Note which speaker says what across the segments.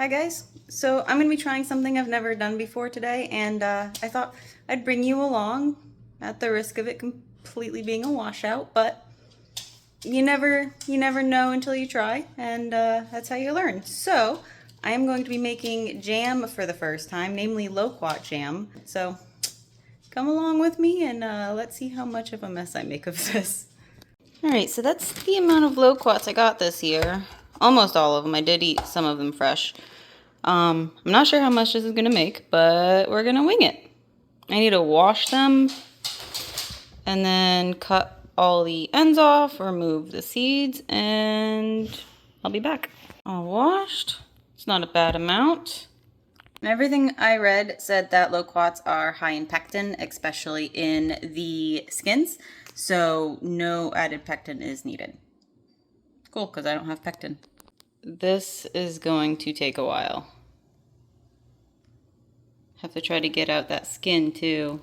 Speaker 1: Hi guys, so I'm going to be trying something I've never done before today, and I thought I'd bring you along at the risk of it completely being a washout, but you never know until you try, and that's how you learn. So I am going to be making jam for the first time, namely loquat jam. So come along with me and let's see how much of a mess I make of this. Alright, so that's the amount of loquats I got this year. Almost all of them. I did eat some of them fresh. I'm not sure how much this is going to make, but we're going to wing it. I need to wash them and then cut all the ends off, remove the seeds, and I'll be back. All washed. It's not a bad amount. Everything I read said that loquats are high in pectin, especially in the skins, so no added pectin is needed. Cool, because I don't have pectin. This is going to take a while. Have to try to get out that skin too.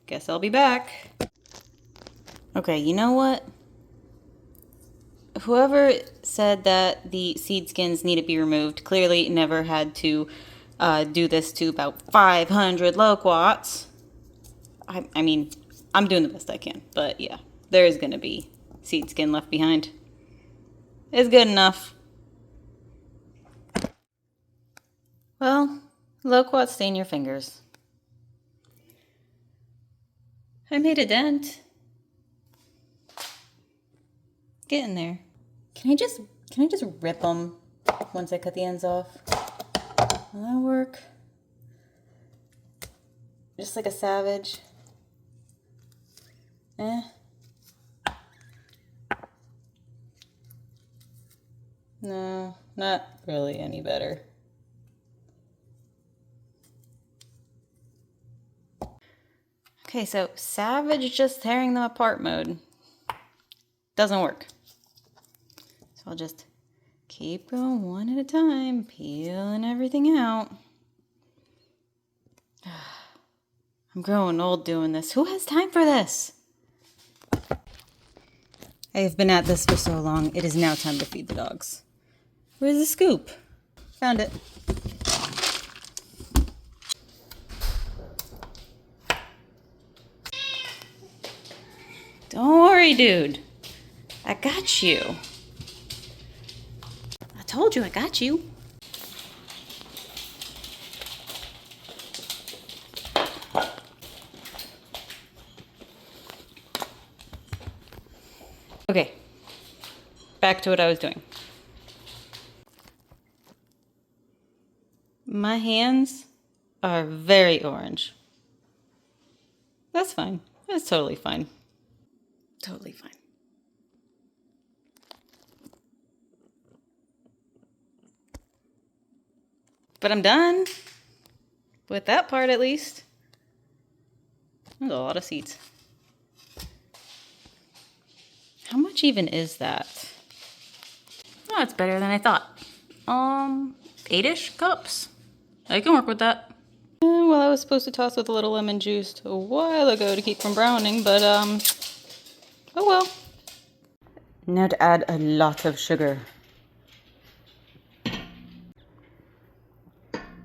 Speaker 1: Guess I'll be back. Okay, you know what? Whoever said that the seed skins need to be removed clearly never had to do this to about 500 loquats. I mean, I'm doing the best I can, but yeah, there is going to be seed skin left behind. It's good enough. Well, loquats stain your fingers. I made a dent. Get in there. Can I just rip them once I cut the ends off? Will that work? Just like a savage. No, not really any better. Okay, so savage just tearing them apart mode doesn't work. So I'll just keep going one at a time, peeling everything out. I'm growing old doing this. Who has time for this? I have been at this for so long, it is now time to feed the dogs. Where's the scoop? Found it. Don't worry, dude. I got you. I told you I got you. Okay, back to what I was doing. My hands are very orange. That's fine. That's totally fine. Totally fine. But I'm done. With that part, at least. There's a lot of seeds. How much even is that? Oh, it's better than I thought. 8-ish cups. I can work with that. Well, I was supposed to toss with a little lemon juice a while ago to keep from browning, but, oh well. Now to add a lot of sugar. It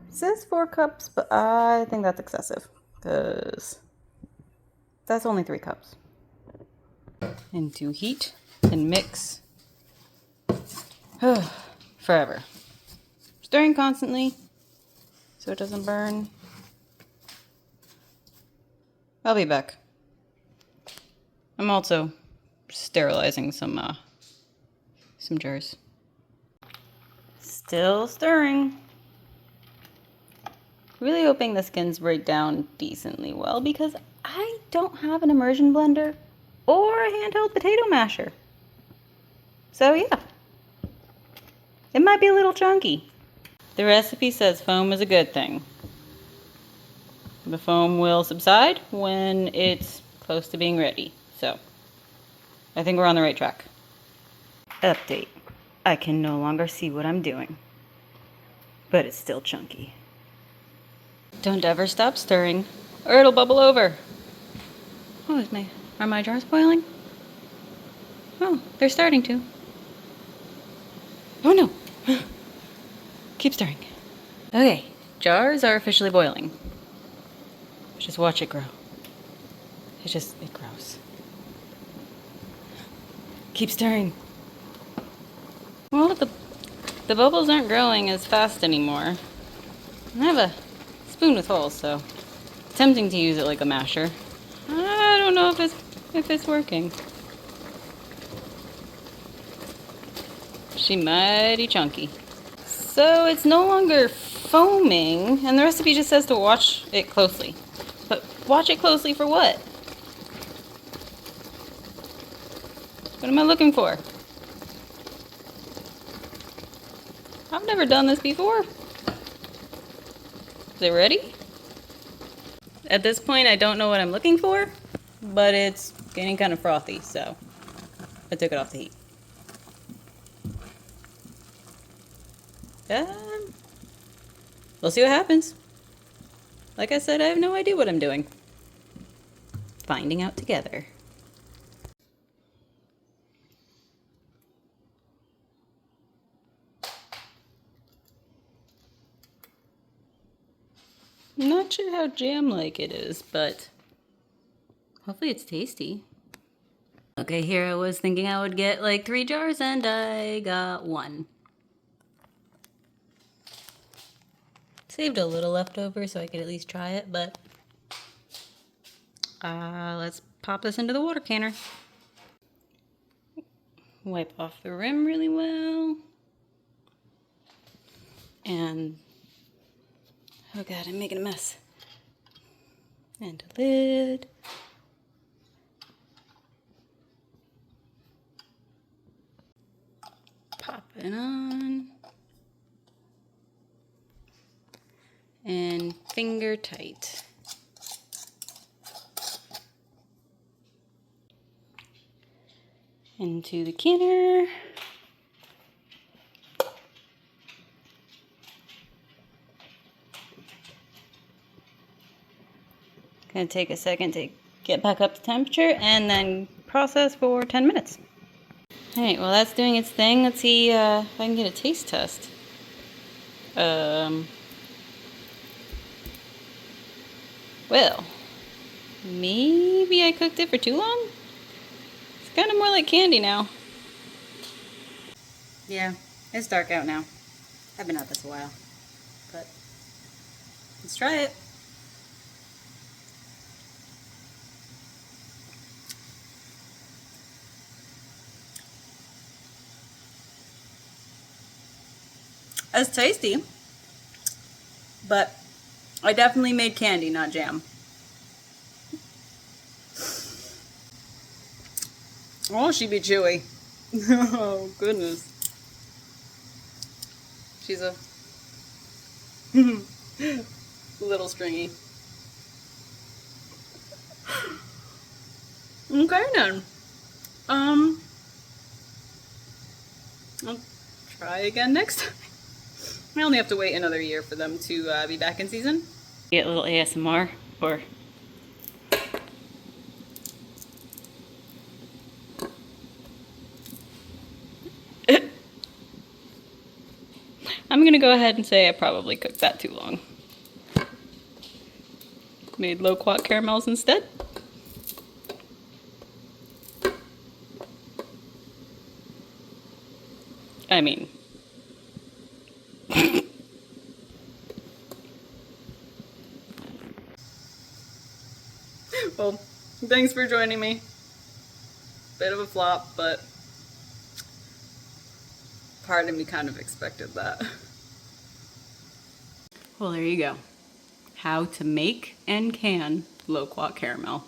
Speaker 1: says 4 cups, but I think that's excessive, because that's only 3 cups. Into heat and mix. Forever. Stirring constantly so it doesn't burn. I'll be back. I'm also sterilizing some jars. Still stirring. Really hoping the skins break down decently well because I don't have an immersion blender or a handheld potato masher. So yeah, it might be a little chunky. The recipe says foam is a good thing. The foam will subside when it's close to being ready. So I think we're on the right track. Update. I can no longer see what I'm doing, but it's still chunky. Don't ever stop stirring or it'll bubble over. Oh, are my jars boiling? Oh, they're starting to. Oh no. Keep stirring. Okay, jars are officially boiling. Just watch it grow. It grows. Keep stirring. Well, the bubbles aren't growing as fast anymore. I have a spoon with holes, so it's tempting to use it like a masher. I don't know if it's working. She's mighty chunky. So it's no longer foaming, and the recipe just says to watch it closely. But watch it closely for what? What am I looking for? I've never done this before. Is it ready? At this point, I don't know what I'm looking for, but it's getting kind of frothy, so I took it off the heat. We'll see what happens. Like I said, I have no idea what I'm doing. Finding out together. I'm not sure how jam-like it is, but hopefully it's tasty. Okay, here I was thinking I would get like 3 jars, and I got 1. Saved a little left over so I could at least try it, but let's pop this into the water canner. Wipe off the rim really well. And, oh god, I'm making a mess. And a lid. Pop it on. And finger tight. Into the canner. Gonna take a second to get back up to temperature and then process for 10 minutes. Alright, well that's doing its thing. Let's see if I can get a taste test. Well, maybe I cooked it for too long? It's kind of more like candy now. Yeah, it's dark out now. I've been out this a while, but let's try it. It's tasty, but I definitely made candy, not jam. Oh, she'd be chewy. Oh, goodness. She's a little stringy. Okay, then. I'll try again next time. I only have to wait another year for them to be back in season. Get a little ASMR, or... I'm gonna go ahead and say I probably cooked that too long. Made loquat caramels instead. I mean... Well, thanks for joining me. Bit of a flop, but part of me kind of expected that. Well, there you go. How to make and can loquat caramel.